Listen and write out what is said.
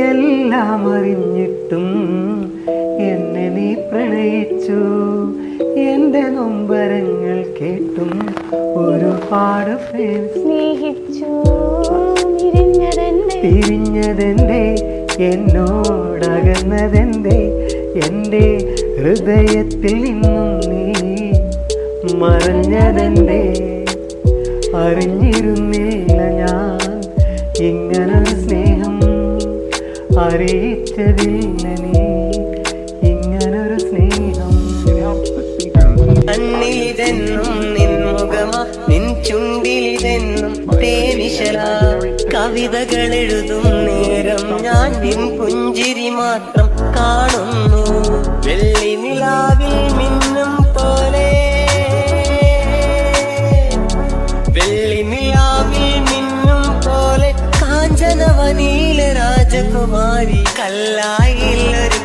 എല്ലാം അറിഞ്ഞിട്ടും എന്നെ നീ പ്രണയിച്ചു. എൻ്റെ നൊമ്പരങ്ങൾ കേട്ടും ഒരുപാട് സ്നേഹിച്ചു. പിരിഞ്ഞതെന്തേ, എന്നോടകന്നതെന്തേ, എൻ്റെ ഹൃദയത്തിൽ നിന്നും നീ മറഞ്ഞതെന്തേ. അറിഞ്ഞിരുന്നില്ല ഞാൻ ഇങ്ങനൊരു സ്നേഹം, അറിയിച്ചതില്ല നീ ഇങ്ങനൊരു സ്നേഹം. കണ്ണിലിതെന്നും നിൻമുഖമാ, നിൻ ചുണ്ടിലിതെന്നും തേനിശല. കവിതകൾ എഴുതും നേരം ഞാൻ നിൻ പുഞ്ചിരി മാത്രം കാണുന്നു. വെള്ളി നിലാവിൽ മിന്നും പോലെ, വെള്ളി നിലാവിൽ മിന്നും പോലെ, കാഞ്ചനവനിയിലെ രാജകുമാരി. കല്ലായിൽ ഒരു